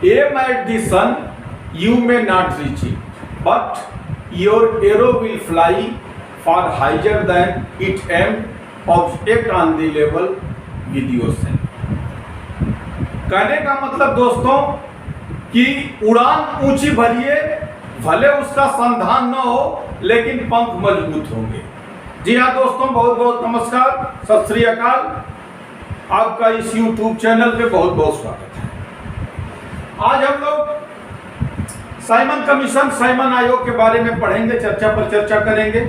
Aim at the sun, you may not reach it, but your arrow will fly far higher than it aimed. Object on the level with yourself. कहने का मतलब दोस्तों कि उड़ान ऊंची भरिए, भले उसका संधान न हो लेकिन पंख मजबूत होंगे। जी हाँ दोस्तों, बहुत बहुत नमस्कार, सत श्री अकाल। आपका इस YouTube चैनल पे बहुत बहुत स्वागत है। आज हम लोग साइमन कमीशन, साइमन आयोग के बारे में पढ़ेंगे, चर्चा पर चर्चा करेंगे।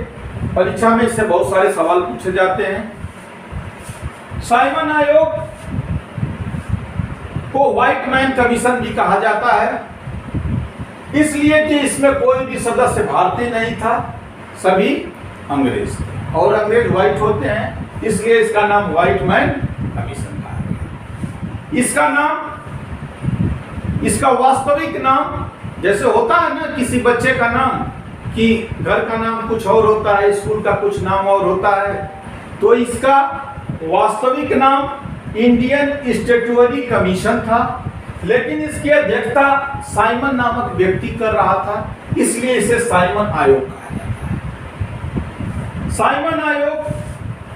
परीक्षा में इससे बहुत सारे सवाल पूछे जाते हैं। साइमन आयोग को व्हाइट मैन कमीशन भी कहा जाता है, इसलिए कि इसमें कोई भी सदस्य भारतीय नहीं था, सभी अंग्रेज थे और अंग्रेज व्हाइट होते हैं, इसलिए इसका नाम व्हाइट मैन कमीशन कहा गया। इसका नाम, इसका वास्तविक नाम, जैसे होता है ना किसी बच्चे का नाम, कि घर का नाम कुछ और होता है, स्कूल का कुछ नाम और होता है, तो इसका वास्तविक नाम इंडियन स्टैट्यूटरी कमीशन था, लेकिन इसकी अध्यक्षता साइमन नामक व्यक्ति कर रहा था, इसलिए इसे साइमन आयोग कहा जाता है। साइमन आयोग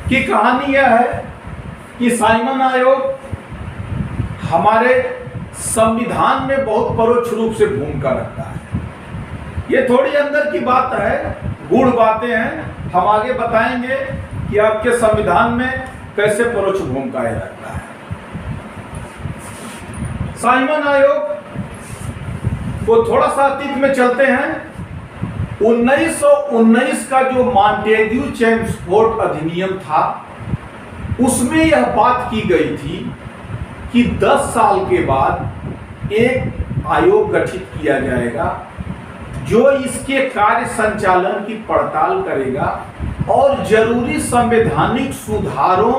की कहानी यह है कि साइमन आयोग हमारे संविधान में बहुत परोक्ष रूप से भूमिका रखता है। ये थोड़ी अंदर की बात है, गूढ़ बातें हैं, हम आगे बताएंगे कि आपके संविधान में कैसे परोक्ष भूमिका रखता है। साइमन आयोग को थोड़ा सा अतीत में चलते हैं। 1919 का जो मॉन्टेग्यू चेम्सफोर्ड अधिनियम था, उसमें यह बात की गई थी कि 10 साल के बाद एक आयोग गठित किया जाएगा जो इसके कार्य संचालन की पड़ताल करेगा और जरूरी संवैधानिक सुधारों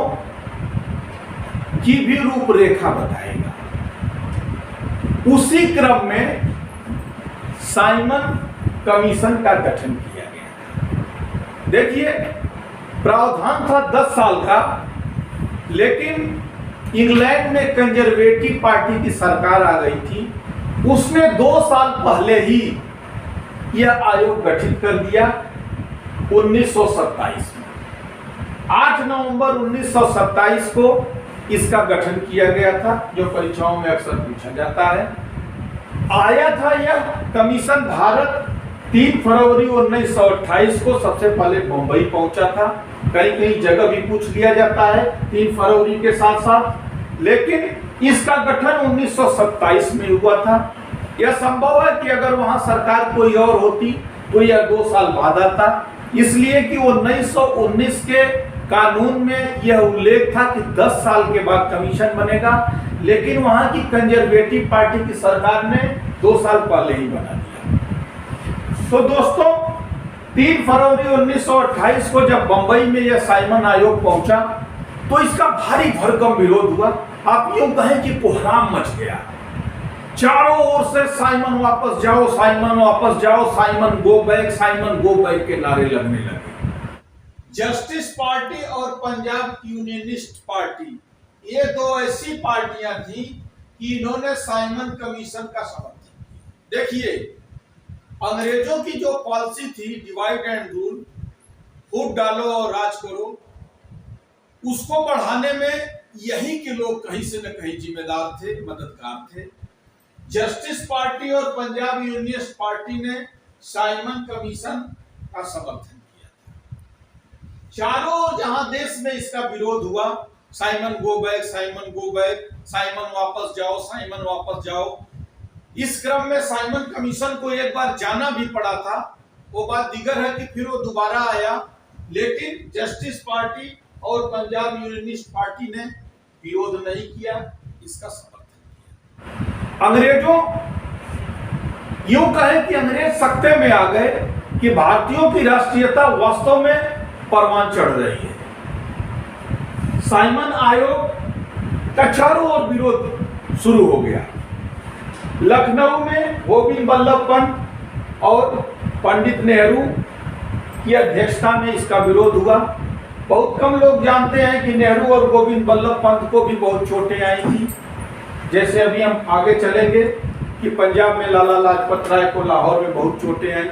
की भी रूपरेखा बताएगा। उसी क्रम में साइमन कमीशन का गठन किया गया। देखिए, प्रावधान था 10 साल का, लेकिन इंग्लैंड में कंजर्वेटिव पार्टी की सरकार आ गई थी, उसने 2 साल पहले ही यह आयोग गठित कर दिया 1927 में। 8 नवंबर 1927 को इसका गठन किया गया था, जो परीक्षाओं में अक्सर पूछा जाता है। आया था यह कमीशन भारत 3 फरवरी 1928 को सबसे पहले मुंबई पहुंचा था। कहीं कहीं जगह भी पूछ लिया जाता है 3 फरवरी के साथ साथ, लेकिन इसका गठन 1927 में हुआ था। यह संभव है कि अगर वहां सरकार कोई और होती तो यह 2 साल बाद आता, इसलिए कि 1919 के कानून में यह उल्लेख था कि 10 साल के बाद कमीशन बनेगा, लेकिन वहां की कंजर्वेटिव पार्टी की सरकार ने 2 साल पहले ही बना दिया। तो दोस्तों, 3 फरवरी 1928 को जब बंबई में यह साइमन आयोग पहुंचा तो इसका भारी भरकम विरोध हुआ। आप यूं कहें कि कोहराम मच गया, चारों ओर से साइमन वापस जाओ, साइमन वापस जाओ, Simon go back, Simon go back के नारे लगने लगे। जस्टिस पार्टी और पंजाब यूनियनिस्ट पार्टी, ये 2 ऐसी पार्टियां थी कि इन्होंने साइमन कमीशन का समर्थन किया। देखिए, अंग्रेजों की जो पॉलिसी थी डिवाइड एंड रूल, फूट डालो और राज करो, उसको बढ़ाने में यही के लोग कहीं से न कहीं जिम्मेदार थे, मददगार थे। जस्टिस पार्टी और पंजाब यूनियनिस्ट पार्टी ने साइमन कमीशन का समर्थन किया था। चारों ओर जहां देश में इसका विरोध हुआ, Simon go back, Simon go back, Simon वापस जाओ, साइमन वापस जाओ, इस क्रम में साइमन कमीशन को एक बार जाना भी पड़ा था। वो बात दीगर है कि फिर वो दोबारा आया, लेकिन जस्टिस पार्टी और पंजाब यूनियनिस्ट पार्टी ने विरोध नहीं किया, इसका समर्थन किया। अंग्रेजों, यूं कहें कि अंग्रेज सत्ते में आ गए कि भारतीयों की राष्ट्रीयता वास्तव में परवान चढ़ रही है। साइमन आयोग का चारों ओर विरोध शुरू हो गया। लखनऊ में गोविंद बल्लभ पंत और पंडित नेहरू की अध्यक्षता में इसका विरोध हुआ। बहुत कम लोग जानते हैं कि नेहरू और गोविंद बल्लभ पंत को भी बहुत चोटें आई थी, जैसे अभी हम आगे चलेंगे कि पंजाब में लाला लाजपत राय को लाहौर में बहुत चोटें आई,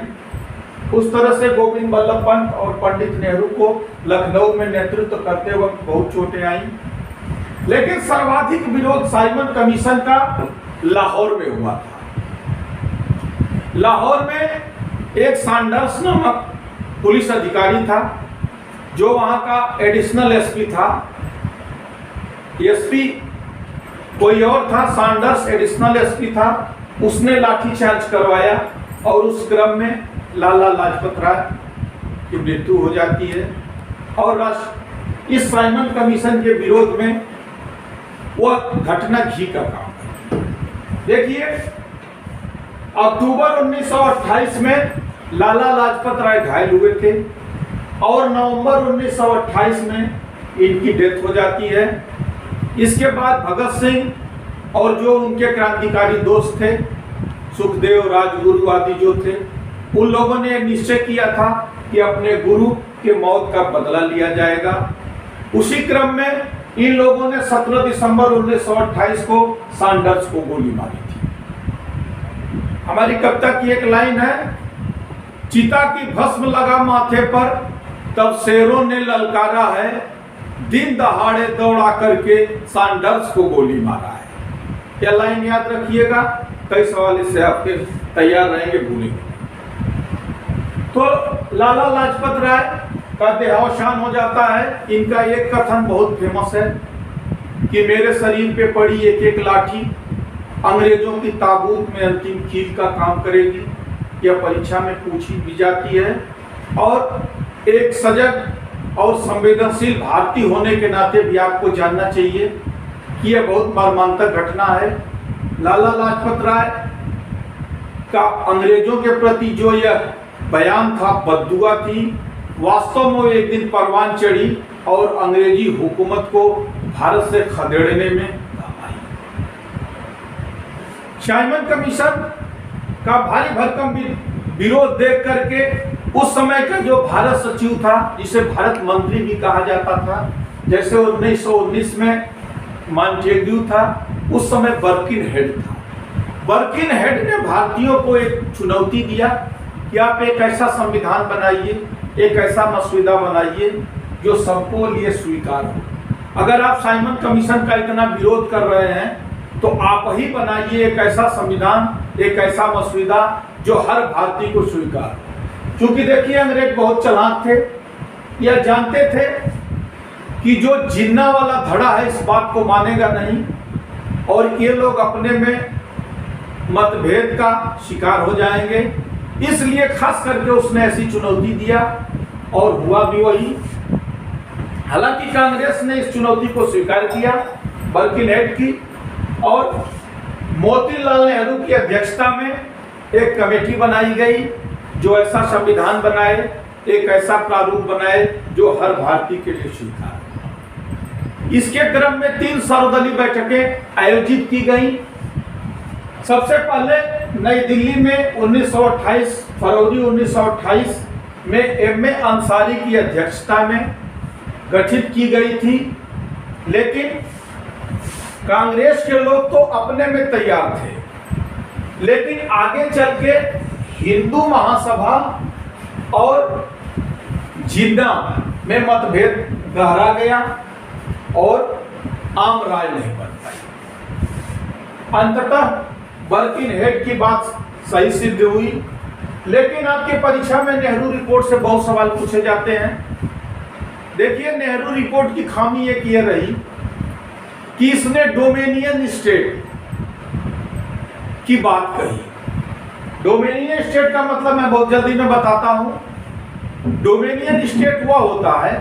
उस तरह से गोविंद बल्लभ पंत और पंडित नेहरू को लखनऊ में नेतृत्व करते वक्त बहुत चोटें आई। लेकिन सर्वाधिक विरोध साइमन कमीशन का लाहौर में हुआ था। लाहौर में एक सैंडर्स नामक पुलिस अधिकारी था जो वहां का एडिशनल एसपी था। एसपी कोई और था, सैंडर्स एडिशनल एसपी था। उसने लाठीचार्ज करवाया और उस क्रम में लाला लाजपत राय की मृत्यु हो जाती है। और इस साइमन कमीशन के विरोध में वह घटना घी का काम। देखिए, अक्टूबर 1928 में लाला लाजपत राय घायल हुए थे और नवंबर 1928 में इनकी डेथ हो जाती है। इसके बाद भगत सिंह और जो उनके क्रांतिकारी दोस्त थे, सुखदेव, राजगुरु आदि जो थे, उन लोगों ने निश्चय किया था कि अपने गुरु के मौत का बदला लिया जाएगा। उसी क्रम में इन लोगों ने 17 दिसंबर 1928 को सैंडर्स को गोली मारी थी। हमारी कविता की एक लाइन है, चिता की भस्म लगा माथे पर, तब शेरों ने ललकारा है, दिन दहाड़े दौड़ा करके सैंडर्स को गोली मारा है। यह लाइन याद रखिएगा, कई सवाल इससे आपके तैयार रहेंगे, भूलेंगे। तो लाला लाजपत राय का देहावसान हो जाता है। इनका एक कथन बहुत फेमस है कि मेरे शरीर पे पड़ी एक एक लाठी अंग्रेजों की ताबूत में अंतिम कील का काम करेगी। यह परीक्षा में पूछी भी जाती है और एक सजग और संवेदनशील भारतीय होने के नाते भी आपको जानना चाहिए कि यह बहुत मर्मांतक घटना है। लाला लाजपत राय का अंग्रेजों के प्रति जो यह बयान था, बद्दुआ थी। वास्तव में एक दिन परवान चढ़ी और अंग्रेजी हुकूमत को भारत से खदेड़ने में काम आई। साइमन कमीशन का भारी भरकम विरोध देख करके उस समय का जो भारत सचिव था, जिसे भारत मंत्री भी कहा जाता था, जैसे 1919 में मॉन्टेग्यू था, उस समय बर्किन हेड था। बर्किन हेड ने भारतीयों को एक चुनौती दिया कि आप एक ऐसा संविधान बनाइए, एक ऐसा मसौदा बनाइए जो सबको लिए स्वीकार हो। अगर आप साइमन कमीशन का इतना विरोध कर रहे हैं तो आप ही बनाइए एक ऐसा संविधान, एक ऐसा मसौदा जो हर भारतीय को स्वीकार हो। क्योंकि देखिए, अंग्रेज बहुत चालाक थे, यह जानते थे कि जो जिन्ना वाला धड़ा है इस बात को मानेगा नहीं और ये लोग अपने में मतभेद का शिकार हो जाएंगे। इसलिए खास करके उसने ऐसी चुनौती दिया और हुआ भी वही। हालांकि कांग्रेस ने इस चुनौती को स्वीकार किया बर्किन हेड की, और मोतीलाल नेहरू की अध्यक्षता में एक कमेटी बनाई गई जो ऐसा संविधान बनाए, एक ऐसा प्रारूप बनाए जो हर भारतीय के लिए स्वीकार हो। इसके क्रम में 3 सर्वदलीय बैठकें आयोजित की गई। सबसे पहले नई दिल्ली में 1928 फरवरी 1928 में एम.ए. अंसारी की अध्यक्षता में गठित की गई थी। लेकिन कांग्रेस के लोग तो अपने में तैयार थे, लेकिन आगे चल के हिंदू महासभा और जिन्ना में मतभेद गहरा गया और आम राय नहीं बन पाई। अंततः बर्किन हेड की बात सही सिद्ध हुई। लेकिन आपके परीक्षा में नेहरू रिपोर्ट से बहुत सवाल पूछे जाते हैं। देखिए, नेहरू रिपोर्ट की खामी एक ये रही कि इसने डोमेनियन स्टेट की बात कही। डोमेनियन स्टेट का मतलब मैं बहुत जल्दी में बताता हूं। डोमेनियन स्टेट वह होता है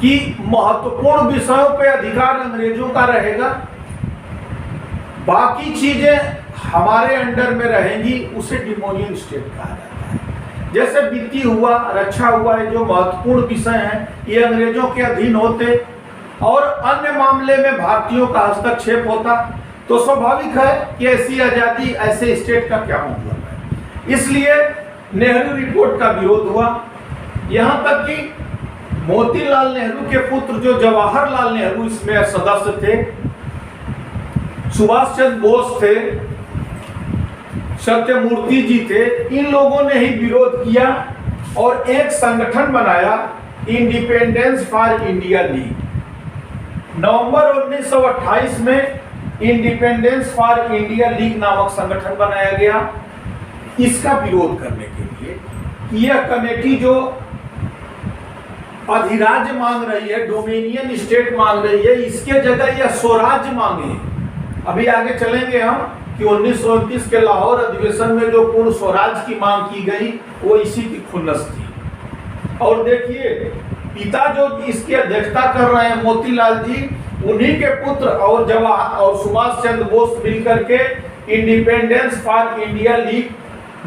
कि महत्वपूर्ण विषयों पे अधिकार अंग्रेजों का रहेगा, बाकी चीजें हमारे अंडर में रहेंगी, उसे डिमोनियन स्टेट कहा जाता है। जैसे वित्तीय हुआ, रक्षा हुआ, है जो महत्वपूर्ण विषय हैं ये अंग्रेजों के अधीन होते और अन्य मामले में भारतीयों का हस्तक्षेप होता, तो स्वाभाविक है कि ऐसी आजादी ऐसे स्टेट का क्या मतलब है। इसलिए नेहरू रिपोर्ट का विरोध हुआ। यहां तक कि मोतीलाल नेहरू के पुत्र जो जवाहरलाल नेहरू इसमें सदस्य थे, सुभाष चंद्र बोस थे, सत्यमूर्ति जी थे, इन लोगों ने ही विरोध किया और एक संगठन बनाया, इंडिपेंडेंस फॉर इंडिया लीग। नवंबर 1928 में इंडिपेंडेंस फॉर इंडिया लीग नामक संगठन बनाया गया। इसका विरोध करने के लिए यह कमेटी जो अधिराज्य मांग रही है, डोमिनियन स्टेट मांग रही है, इसके जगह यह स्वराज्य मांगे। अभी आगे चलेंगे हम कि 1929 के लाहौर अधिवेशन में जो पूर्ण स्वराज की मांग की गई वो इसी की खुन्नस थी। और देखिए, पिता जो इसकी अध्यक्षता कर रहे हैं मोतीलाल जी, उन्हीं के पुत्र और जवाहर और सुभाष चंद्र बोस मिलकर के इंडिपेंडेंस फॉर इंडिया लीग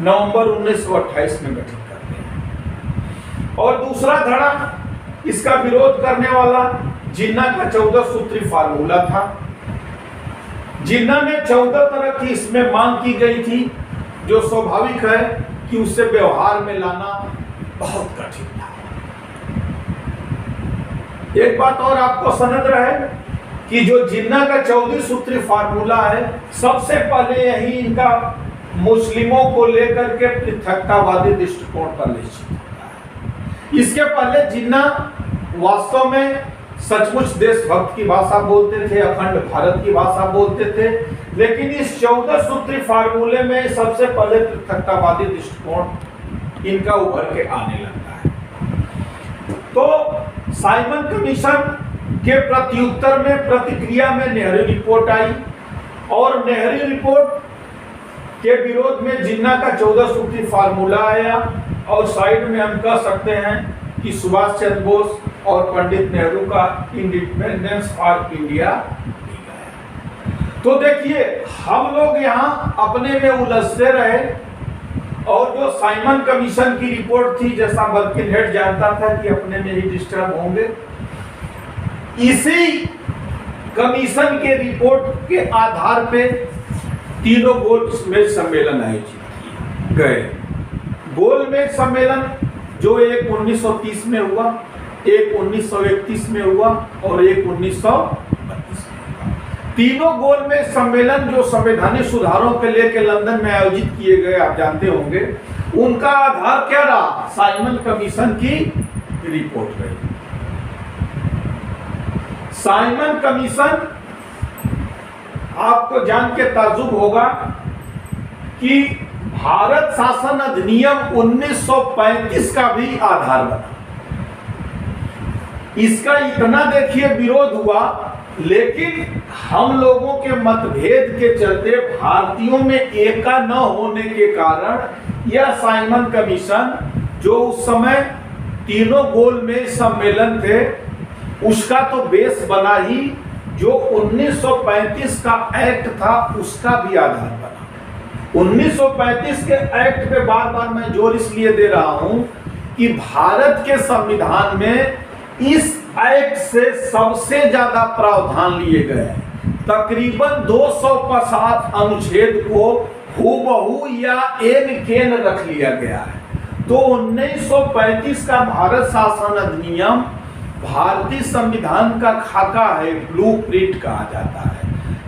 नवंबर 1928 में गठित करते हैं। और दूसरा धड़ा इसका विरोध करने वाला जिन्ना का 14 सूत्री फार्मूला था। जिन्ना में 14 तरह की इसमें मांग की गई थी, जो स्वाभाविक है कि उसे व्यवहार में लाना बहुत कठिन था। एक बात और आपको सनद रहे कि जो जिन्ना का 14 सूत्री फार्मूला है, सबसे पहले यही इनका मुस्लिमों को लेकर के पृथकतावादी दृष्टिकोण पर निश्चित होता है। इसके पहले जिन्ना वास्तव में सचमुच देशभक्त की भाषा बोलते थे, अखंड भारत की भाषा बोलते थे, लेकिन इस 14 सूत्री फार्मूले में सबसे पहले पृथकतावादी दृष्टिकोण इनका उभर के आने लगता है। तो साइमन कमीशन के प्रत्युत्तर में, प्रतिक्रिया में नेहरू रिपोर्ट आई और नेहरू रिपोर्ट के विरोध में जिन्ना का 14 सूत्री फार्मूला आया और साइड में हम कह सकते हैं कि सुभाष चंद्र बोस और पंडित नेहरू का इंडिपेंडेंस फॉर इंडिया। तो देखिए, हम लोग यहाँ अपने में उलझते रहे और जो साइमन कमीशन की रिपोर्ट थी, जैसा बर्किनहेड जानता था कि अपने में ही डिस्टर्ब होंगे, इसी कमीशन के रिपोर्ट के आधार पे तीनों गोलमेज सम्मेलन आयोजित किए गए। गोलमेज सम्मेलन जो एक 1930 में हुआ, एक 1931 में हुआ और एक 1932 में। तीनों गोलमेज सम्मेलन जो संवैधानिक सुधारों के लेकर लंदन में आयोजित किए गए, आप जानते होंगे, उनका आधार क्या रहा? साइमन कमीशन की रिपोर्ट रही। साइमन कमीशन, आपको जान के ताज्जुब होगा कि भारत शासन अधिनियम 1935 का भी आधार बना। इसका इतना देखिए विरोध हुआ, लेकिन हम लोगों के मतभेद के चलते, भारतीयों में एका न होने के कारण यह साइमन कमीशन जो उस समय तीनों गोलमेज सम्मेलन थे, उसका तो बेस बना ही, जो 1935 का एक्ट था उसका भी आधार बना। 1935 के एक्ट पे बार बार मैं जोर इसलिए दे रहा हूं कि भारत के संविधान में इस एक्ट से सबसे ज्यादा प्रावधान लिए गए। तकरीबन 250 अनुच्छेद को हूबहू या एन केन रख लिया गया है। तो 1935 का भारत शासन अधिनियम भारतीय संविधान का खाका है, ब्लूप्रिंट कहा जाता है।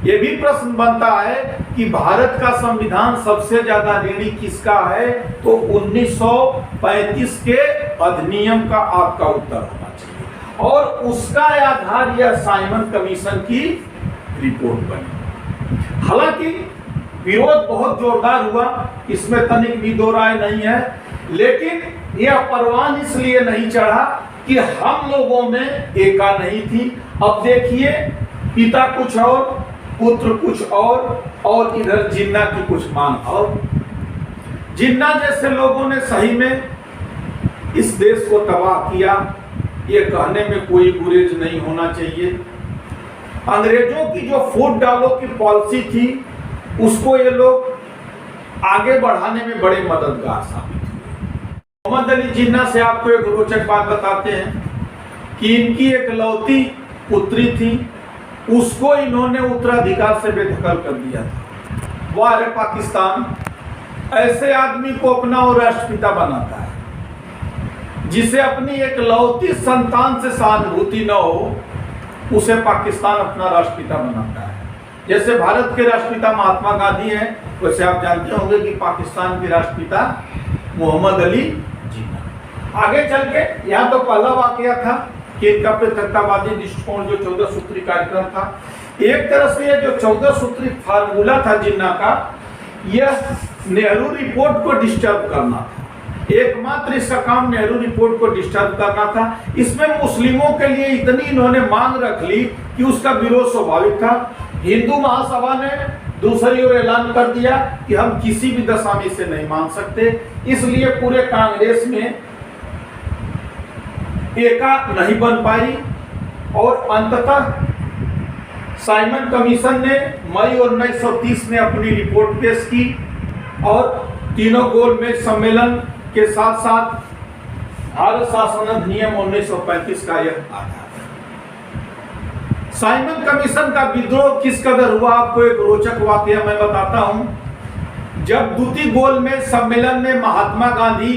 यह भी प्रश्न बनता है कि भारत का संविधान सबसे ज्यादा ऋणी किसका है? तो 1935 के अधिनियम का आपका उत्तर होना चाहिए और उसका आधार यह साइमन कमीशन की रिपोर्ट बनी। हालांकि विरोध बहुत जोरदार हुआ, इसमें तनिक भी दो राय नहीं है, लेकिन यह परवान इसलिए नहीं चढ़ा कि हम लोगों में एका नहीं थी। अब देखिए, पिता कुछ और, पुत्र कुछ और इधर जिन्ना की कुछ मांग और। जिन्ना जैसे लोगों ने सही में इस देश को तबाह किया, ये कहने में कोई गुरेज नहीं होना चाहिए। अंग्रेजों की जो फूट डालो की पॉलिसी थी, उसको ये लोग आगे बढ़ाने में बड़े मददगार साबित। मोहम्मद अली जिन्ना से आपको एक रोचक बात बताते हैं कि इनकी एक लौती पुत्री थी, उसको इन्होंने उत्तराधिकार से बेदखल कर दिया था। वाह रे पाकिस्तान, ऐसे आदमी को अपना और राष्ट्रपिता बनाता है जिसे अपनी एक लौती संतान से सहानुभूति न हो, उसे पाकिस्तान अपना राष्ट्रपिता बनाता है। जैसे भारत के राष्ट्रपिता महात्मा गांधी हैं, वैसे आप जानते होंगे कि पाकिस्तान के राष्ट्रपिता मोहम्मद अली जिन्ना। आगे चल के यहाँ तो पहला वाकया था कि इनका पृथकतावादी दृष्टिकोण जो 14 सूत्री कार्यक्रम था, एक तरह से ये जो 14 सूत्री फार्मूला था जिन्ना का, यह नेहरू रिपोर्ट को डिस्टर्ब करना था। एकमात्र इसका काम नेहरू रिपोर्ट को डिस्टर्ब करना था। इसमें मुस्लिमों के लिए इतनी इन्होंने मांग रख ली कि उसका विरोध स्वाभाविक था। हिंदू महासभा ने दूसरी ओर ऐलान कर दिया कि हम किसी भी दशा में इसे नहीं मान सकते, इसलिए पूरे कांग्रेस में एका नहीं बन पाई और अंततः साइमन कमीशन ने मई 1930 में अपनी रिपोर्ट पेश की और तीनों गोलमेज सम्मेलन के साथ साथ भारत शासन अधिनियम 1935 का यह आधार। साइमन कमीशन का विद्रोह किस कदर हुआ, आपको एक रोचक वाकया मैं बताता हूं। जब द्वितीय गोलमेज सम्मेलन में महात्मा गांधी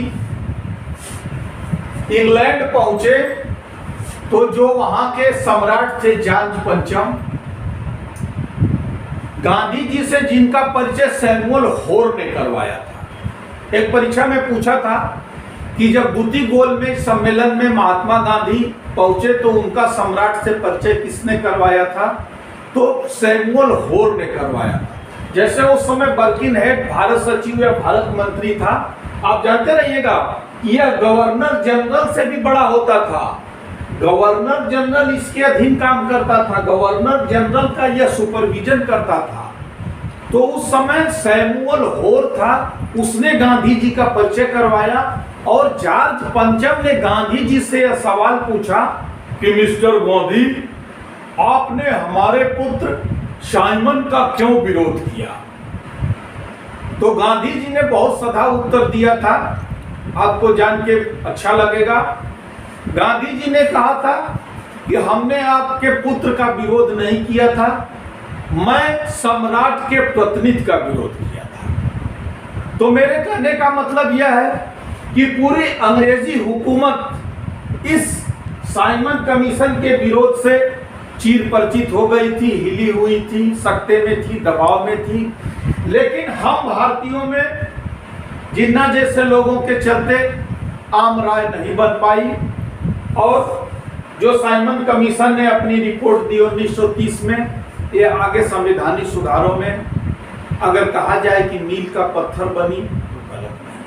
इंग्लैंड पहुंचे तो जो वहां के सम्राट थे जॉर्ज पंचम, गांधी जी से जिनका परिचय सैमुअल होर ने करवाया था। एक परीक्षा में पूछा था कि जब द्वितीय गोलमेज सम्मेलन में महात्मा गांधी पहुंचे तो उनका सम्राट से परिचय किसने करवाया था, तो सैमुअल होर ने करवाया था। जैसे उस समय बर्किनहेड भारत सचिव या भारत मंत्री था, आप जानते रहिएगा यह गवर्नर जनरल से भी बड़ा होता था। गवर्नर जनरल इसके अधीन काम करता था, गवर्नर जनरल का यह सुपरविजन करता था। तो उस समय सैमुअल होर था, उसने गांधी जी का परिचय करवाया और जॉर्ज पंचम ने गांधी जी से यह सवाल पूछा कि मिस्टर गांधी, आपने हमारे पुत्र साइमन का क्यों विरोध किया। तो गांधी जी ने बहुत सधा उत्तर दिया था, आपको जान के अच्छा लगेगा। गांधी जी ने कहा था कि हमने आपके पुत्र का विरोध नहीं किया था, मैं सम्राट के प्रतिनिधि का विरोध किया था। तो मेरे कहने का मतलब यह है कि पूरी अंग्रेजी हुकूमत इस साइमन कमीशन के विरोध से चीर परिचित हो गई थी, हिली हुई थी, सख्ते में थी, दबाव में थी। लेकिन हम भारतीयों में जिन्ना जैसे लोगों के चलते आम राय नहीं बन पाई और जो साइमन कमीशन ने अपनी रिपोर्ट दी 1930 में, ये आगे संवैधानिक सुधारों में अगर कहा जाए कि मील का पत्थर बनी तो गलत नहीं।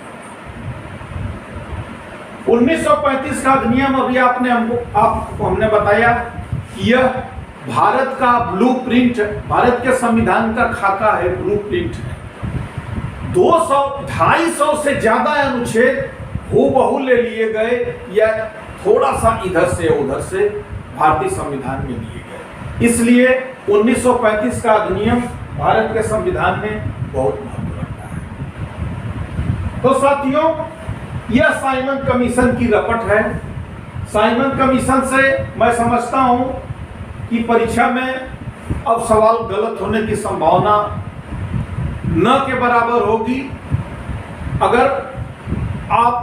1935 का अधिनियम अभी आपको हमने बताया कि यह भारत का ब्लूप्रिंट, भारत के संविधान का खाका है, ब्लूप्रिंट है। 250 से ज्यादा अनुच्छेद हूबहू ले लिए गए या थोड़ा सा इधर से उधर से भारतीय संविधान में लिए गए। इसलिए 1935 का अधिनियम भारत के संविधान में बहुत महत्व रखता है। तो साथियों, यह साइमन कमीशन की रपट है। साइमन कमीशन से मैं समझता हूं कि परीक्षा में अब सवाल गलत होने की संभावना न के बराबर होगी अगर आप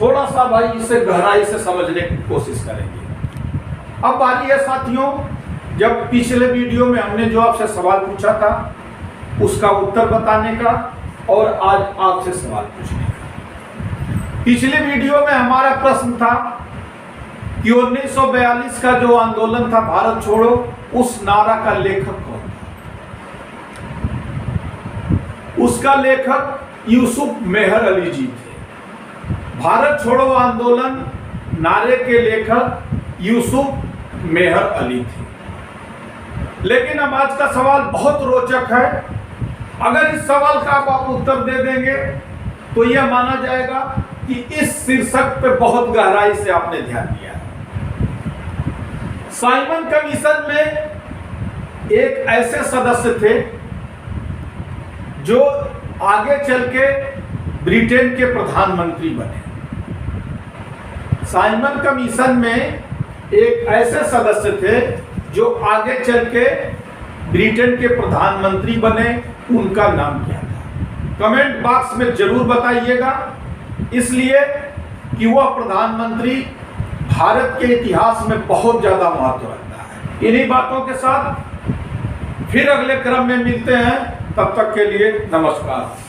थोड़ा सा भाई इसे गहराई से समझने की कोशिश करेंगे। अब बारी है साथियों, जब पिछले वीडियो में हमने जो आपसे सवाल पूछा था उसका उत्तर बताने का और आज आपसे सवाल पूछने का। पिछले वीडियो में हमारा प्रश्न था कि 1942 का जो आंदोलन था भारत छोड़ो, उस नारा का लेखक कौन था। उसका लेखक यूसुफ मेहर अली जी थे। भारत छोड़ो आंदोलन नारे के लेखक यूसुफ मेहर अली थे। लेकिन अब आज का सवाल बहुत रोचक है। अगर इस सवाल का आप उत्तर दे देंगे तो यह माना जाएगा कि इस शीर्षक पे बहुत गहराई से आपने ध्यान दिया है। साइमन कमीशन में एक ऐसे सदस्य थे जो आगे चल के ब्रिटेन के प्रधानमंत्री बने। साइमन कमीशन में एक ऐसे सदस्य थे जो आगे चल के ब्रिटेन के प्रधानमंत्री बने। उनका नाम क्या था? कमेंट बॉक्स में जरूर बताइएगा, इसलिए कि वह प्रधानमंत्री भारत के इतिहास में बहुत ज्यादा महत्व रखता है। इन्हीं बातों के साथ फिर अगले क्रम में मिलते हैं। तब तक के लिए नमस्कार।